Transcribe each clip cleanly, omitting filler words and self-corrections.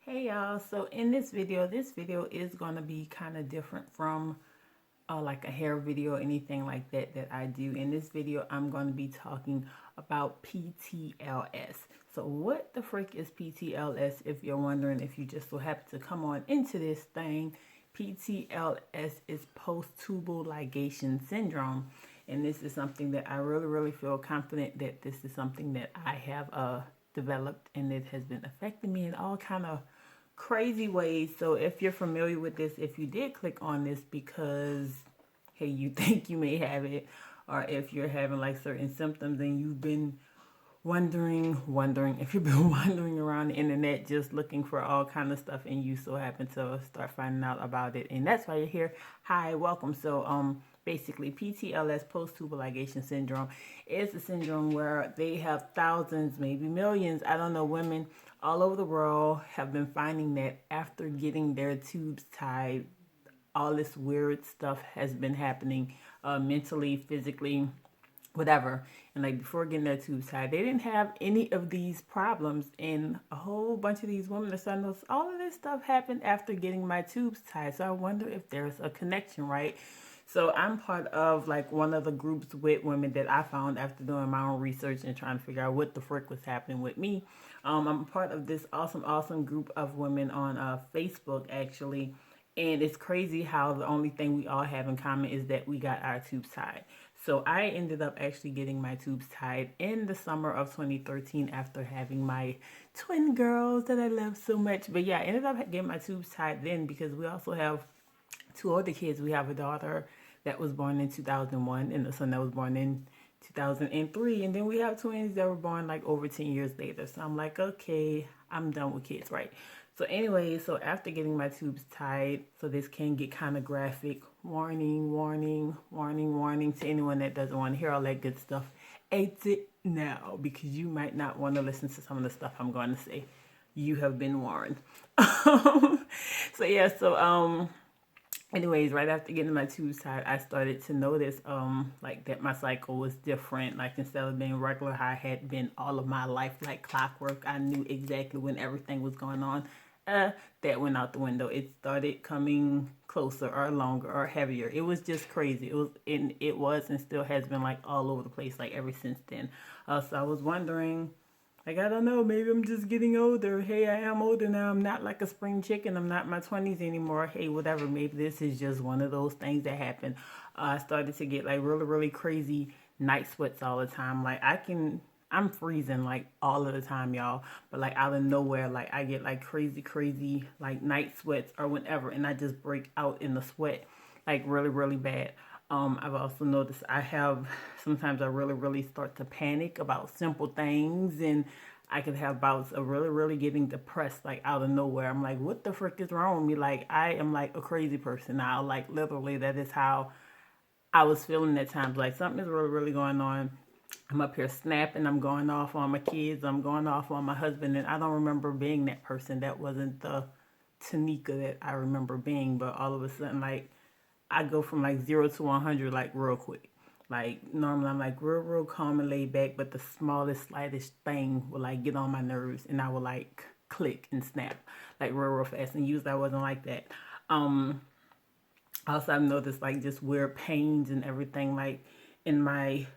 Hey y'all, so in this video is going to be kind of different from like a hair video or anything like that I do. In this video, I'm going to be talking about PTLS. So what the frick is PTLS? If you're wondering, if you just so happen to come on into this thing, PTLS is post-tubal ligation syndrome. And this is something that I really feel confident that this is something that I have developed, and it has been affecting me in all kind of crazy ways. So if you're familiar with this, if you did click on this because, hey, you think you may have it, or if you're having like certain symptoms and you've been wondering if you've been wandering around the internet just looking for all kind of stuff, and you so happen to start finding out about it, and that's why you're here, hi, welcome. So basically PTLS, post-tubal ligation syndrome, is a syndrome where they have thousands, maybe millions, I don't know, women all over the world have been finding that after getting their tubes tied, all this weird stuff has been happening, mentally, physically, whatever. And like before getting their tubes tied, they didn't have any of these problems, and a whole bunch of these women are starting to, all of this stuff happened after getting my tubes tied. So I wonder if there's a connection, right? So I'm part of like one of the groups with women that I found after doing my own research and trying to figure out what the frick was happening with me. I'm part of this awesome group of women on Facebook, actually. And it's crazy how the only thing we all have in common is that we got our tubes tied. So I ended up actually getting my tubes tied in the summer of 2013 after having my twin girls that I love so much. But yeah, I ended up getting my tubes tied then because we also have two older kids. We have a daughter that was born in 2001 and a son that was born in 2003. And then we have twins that were born like over 10 years later. So I'm like, okay, I'm done with kids, right? So anyway, so after getting my tubes tied, so this can get kind of graphic. Warning to anyone that doesn't want to hear all that good stuff. Exit now, because you might not want to listen to some of the stuff I'm going to say. You have been warned. Anyways, right after getting my tubes tied, I started to notice like that my cycle was different. Like instead of being regular, how I had been all of my life, like clockwork, I knew exactly when everything was going on. That went out the window. It started coming closer or longer or heavier. It was just crazy. It was and still has been like all over the place, like ever since then. So I was wondering, like, I don't know, maybe I'm just getting older. Hey, I am older now. I'm not like a spring chicken. I'm not in my 20s anymore. Hey, whatever. Maybe this is just one of those things that happen. I started to get like really crazy night sweats all the time. Like I'm freezing like all of the time, y'all. But like out of nowhere, like I get like crazy like night sweats or whatever. And I just break out in the sweat like really bad. I've also noticed sometimes I really start to panic about simple things, and I could have bouts of really getting depressed, like out of nowhere. I'm like, what the frick is wrong with me? Like, I am like a crazy person now. Like, literally, that is how I was feeling at times. Like, something is really going on. I'm up here snapping. I'm going off on my kids. I'm going off on my husband, and I don't remember being that person. That wasn't the Tanika that I remember being, but all of a sudden, like, I go from like 0 to 100 like real quick. Like normally I'm like real calm and laid back, but the smallest, slightest thing will like get on my nerves, and I will like click and snap like real fast. And usually I wasn't like that. Also I've noticed like just weird pains and everything like in my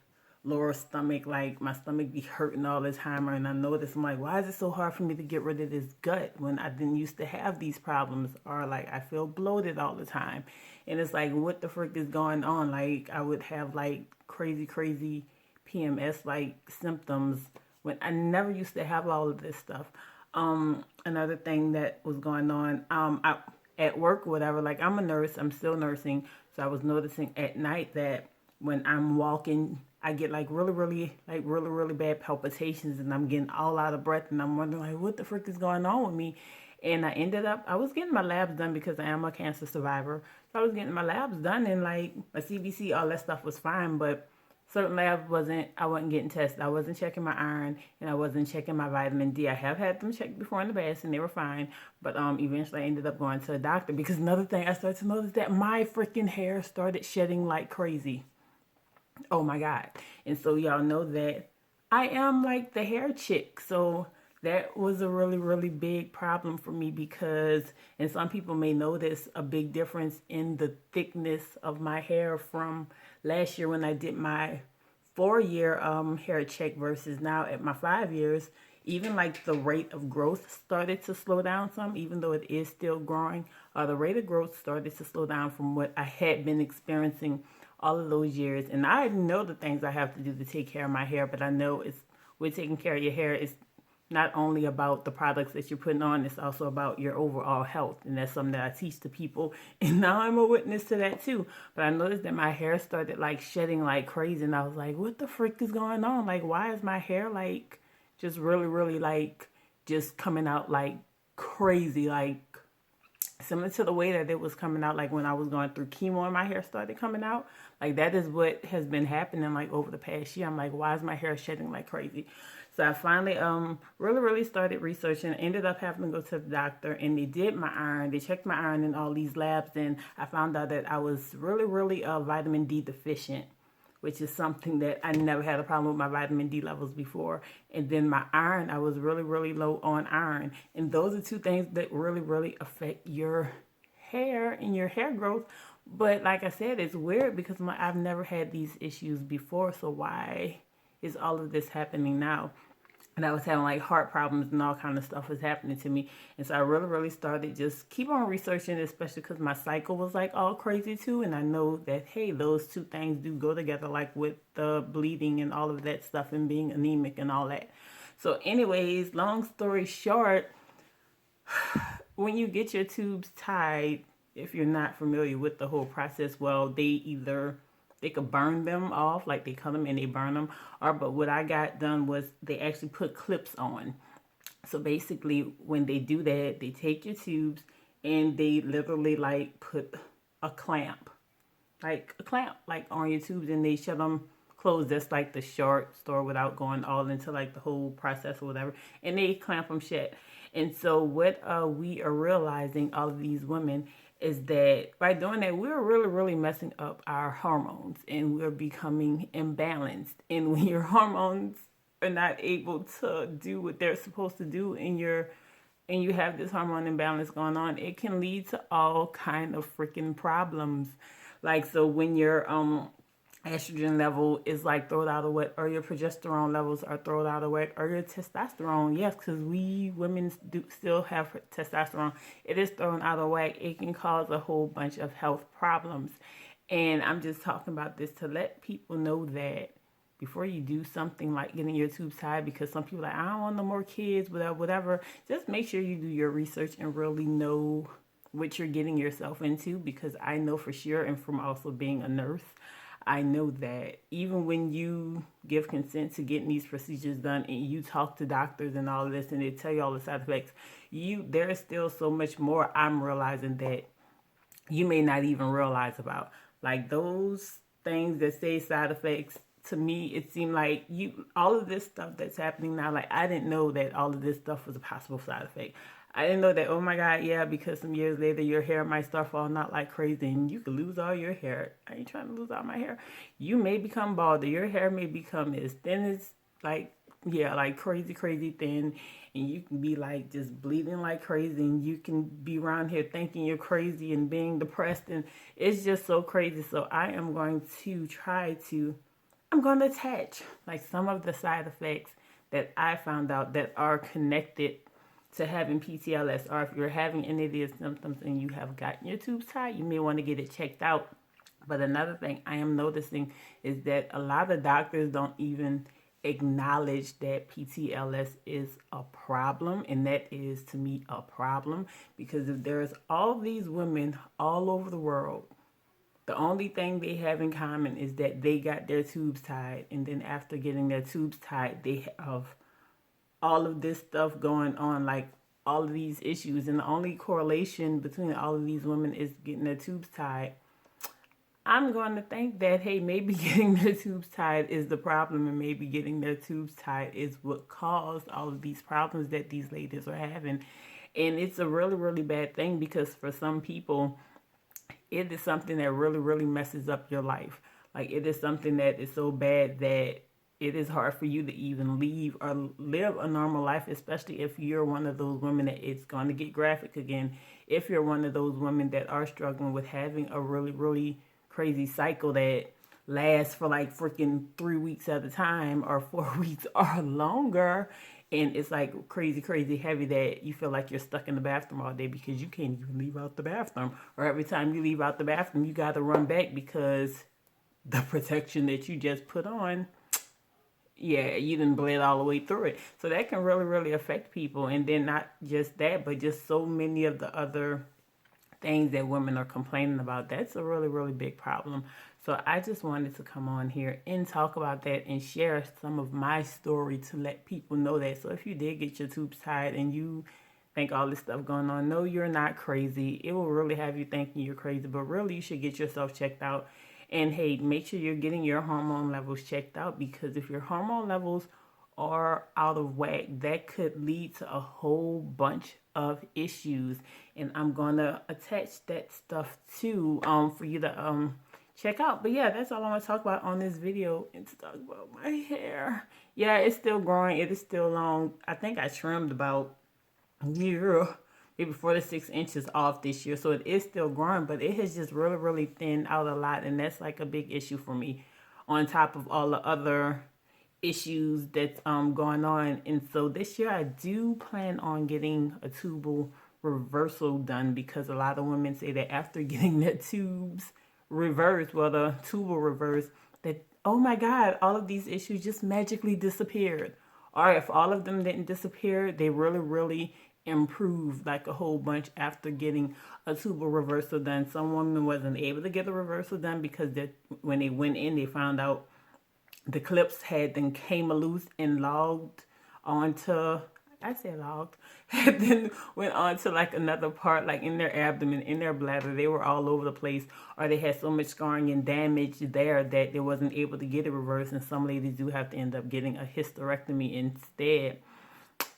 lower stomach, like my stomach be hurting all the time, and I notice I'm like, why is it so hard for me to get rid of this gut when I didn't used to have these problems? Or like I feel bloated all the time, and it's like, what the frick is going on? Like I would have like crazy PMS like symptoms when I never used to have all of this stuff. Another thing that was going on, at work or whatever, like I'm a nurse, I'm still nursing, so I was noticing at night that when I'm walking, I get like really bad palpitations, and I'm getting all out of breath, and I'm wondering like, what the frick is going on with me? And I was getting my labs done because I am a cancer survivor. So I was getting my labs done, and like my CBC, all that stuff was fine, but certain labs I wasn't getting tested. I wasn't checking my iron, and I wasn't checking my vitamin D. I have had them checked before in the past, and they were fine. But eventually I ended up going to a doctor because another thing I started to notice that my freaking hair started shedding like crazy. Oh my God. And so y'all know that I am like the hair chick. So that was a really, really big problem for me because, and some people may notice a big difference in the thickness of my hair from last year when I did my 4 year hair check versus now at my 5 years. Even like the rate of growth started to slow down some, even though it is still growing. The rate of growth started to slow down from what I had been experiencing all of those years. And I know the things I have to do to take care of my hair, but I know it's with taking care of your hair, it's not only about the products that you're putting on, it's also about your overall health. And that's something that I teach to people. And now I'm a witness to that too. But I noticed that my hair started like shedding like crazy. And I was like, what the frick is going on? Like, why is my hair like just really, really like just coming out like crazy? Like similar to the way that it was coming out like when I was going through chemo and my hair started coming out. Like that is what has been happening like over the past year. I'm like, why is my hair shedding like crazy? So I finally really started researching. Ended up having to go to the doctor, and they did my iron. They checked my iron in all these labs, and I found out that I was really vitamin D deficient, which is something that I never had a problem with my vitamin D levels before. And then my iron, I was really low on iron. And those are two things that really affect your hair and your hair growth. But like I said, it's weird because I've never had these issues before. So why is all of this happening now? And I was having like heart problems and all kind of stuff was happening to me. And so I really started just keep on researching, especially because my cycle was like all crazy too. And I know that, hey, those two things do go together, like with the bleeding and all of that stuff and being anemic and all that. So anyways, long story short, when you get your tubes tied, if you're not familiar with the whole process, well, they could burn them off, like they cut them and they burn them. But what I got done was they actually put clips on. So basically, when they do that, they take your tubes and they literally like put a clamp, like on your tubes, and they shut them closed. That's like the short story without going all into like the whole process or whatever. And they clamp them shut. And so what we are realizing, all of these women, is that by doing that, we're really messing up our hormones and we're becoming imbalanced. And when your hormones are not able to do what they're supposed to do and you have this hormone imbalance going on, it can lead to all kind of freaking problems. Like, so when your estrogen level is like thrown out of whack, or your progesterone levels are thrown out of whack, or your testosterone, yes, because we women do still have testosterone, it is thrown out of whack, it can cause a whole bunch of health problems. And I'm just talking about this to let people know that before you do something like getting your tubes tied, because some people are like, I don't want no more kids, whatever, just make sure you do your research and really know what you're getting yourself into. Because I know for sure, and from also being a nurse, I know that even when you give consent to getting these procedures done and you talk to doctors and all of this and they tell you all the side effects, there is still so much more I'm realizing that you may not even realize about. Like those things that say side effects, to me, it seemed like all of this stuff that's happening now, like I didn't know that all of this stuff was a possible side effect. I didn't know that, oh my God, yeah, because some years later your hair might start falling out like crazy and you could lose all your hair. I ain't trying to lose all my hair. You may become bald, or your hair may become as thin as like crazy thin, and you can be like just bleeding like crazy, and you can be around here thinking you're crazy and being depressed, and it's just so crazy. So I'm going to attach like some of the side effects that I found out that are connected to having PTLS, or if you're having any of these symptoms and you have gotten your tubes tied, you may want to get it checked out. But another thing I am noticing is that a lot of doctors don't even acknowledge that PTLS is a problem, and that is to me a problem, because if there's all these women all over the world, the only thing they have in common is that they got their tubes tied, and then after getting their tubes tied, they have all of this stuff going on, like all of these issues, and the only correlation between all of these women is getting their tubes tied. I'm going to think that, hey, maybe getting their tubes tied is the problem, and maybe getting their tubes tied is what caused all of these problems that these ladies are having. And it's a really bad thing, because for some people, it is something that really messes up your life. Like, it is something that is so bad that it is hard for you to even leave or live a normal life, especially if you're one of those women that it's going to get graphic again. If you're one of those women that are struggling with having a really, really crazy cycle that lasts for like freaking 3 weeks at a time or 4 weeks or longer, and it's like crazy, crazy heavy that you feel like you're stuck in the bathroom all day because you can't even leave out the bathroom. Or every time you leave out the bathroom, you got to run back because the protection that you just put on, yeah, you didn't bled all the way through it. So that can really, really affect people. And then not just that, but just so many of the other things that women are complaining about. That's a really, really big problem. So I just wanted to come on here and talk about that and share some of my story to let people know that. So if you did get your tubes tied and you think all this stuff going on, no, you're not crazy. It will really have you thinking you're crazy, but really you should get yourself checked out. And hey, make sure you're getting your hormone levels checked out, because if your hormone levels are out of whack, that could lead to a whole bunch of issues. And I'm gonna attach that stuff too for you to check out. But yeah, that's all I want to talk about on this video. And to talk about my hair. Yeah, it's still growing. It is still long. I think I trimmed about maybe 4 to 6 inches off this year, so it is still growing, but it has just really, really thinned out a lot, and that's like a big issue for me, on top of all the other issues that's going on. And so this year I do plan on getting a tubal reversal done, because a lot of women say that after getting their tubes reversed, well, the tubal reversed, that, oh my God, all of these issues just magically disappeared. Or if all of them didn't disappear, they really, really improved like a whole bunch after getting a tubal reversal done. Some women wasn't able to get the reversal done because when they went in, they found out the clips had then came loose and logged onto, I said logged, and then went on to like another part, like in their abdomen, in their bladder. They were all over the place, or they had so much scarring and damage there that they wasn't able to get it reversed. And some ladies do have to end up getting a hysterectomy instead.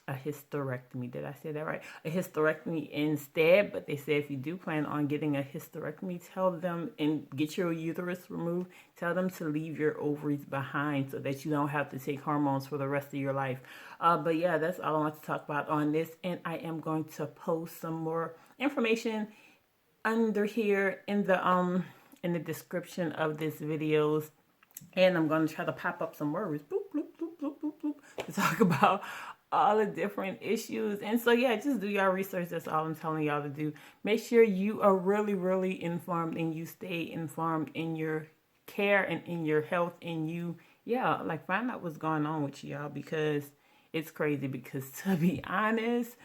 A hysterectomy, did I say that right? A hysterectomy instead. But they say if you do plan on getting a hysterectomy, tell them, and get your uterus removed, tell them to leave your ovaries behind so that you don't have to take hormones for the rest of your life. But yeah, that's all I want to talk about on this. And I am going to post some more information under here in the description of this videos. And I'm going to try to pop up some words, boop, bloop, bloop, bloop, bloop, bloop, to talk about all the different issues. And so yeah, just do your research. That's all I'm telling y'all to do. Make sure you are really, really informed, and you stay informed in your care and in your health, and you, yeah, like find out what's going on with y'all, because it's crazy. Because to be honest,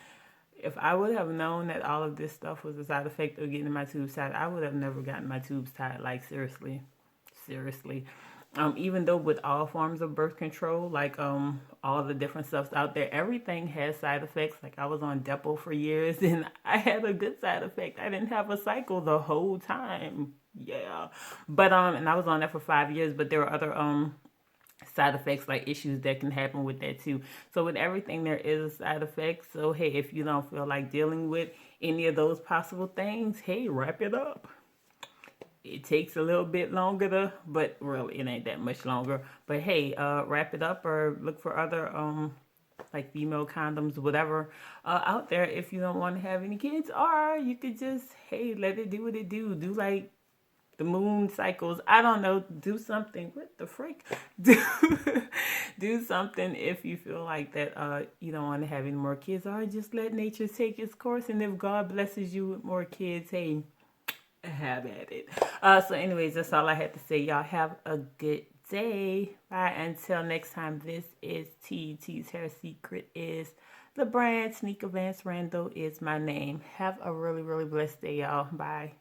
if I would have known that all of this stuff was a side effect of getting my tubes tied, I would have never gotten my tubes tied. Like seriously. Even though with all forms of birth control, like all the different stuffs out there, everything has side effects. Like I was on Depo for years, and I had a good side effect. I didn't have a cycle the whole time. Yeah. But and I was on that for 5 years, but there were other side effects, like issues that can happen with that too. So with everything, there is a side effect. So hey, if you don't feel like dealing with any of those possible things, hey, wrap it up. It takes a little bit longer but really it ain't that much longer. But hey, wrap it up, or look for other like female condoms, whatever, out there if you don't want to have any kids. Or you could just, hey, let it do what it do. Do like the moon cycles. I don't know. Do something. What the frick? Do something if you feel like that you don't want to have any more kids. Or just let nature take its course. And if God blesses you with more kids, hey, have at it. So anyways, that's all I had to say. Y'all have a good day. Bye. Until next time, this is TT's Hair Secret is the brand. Sneaker Vance Randall is my name. Have a really, really blessed day, y'all. Bye.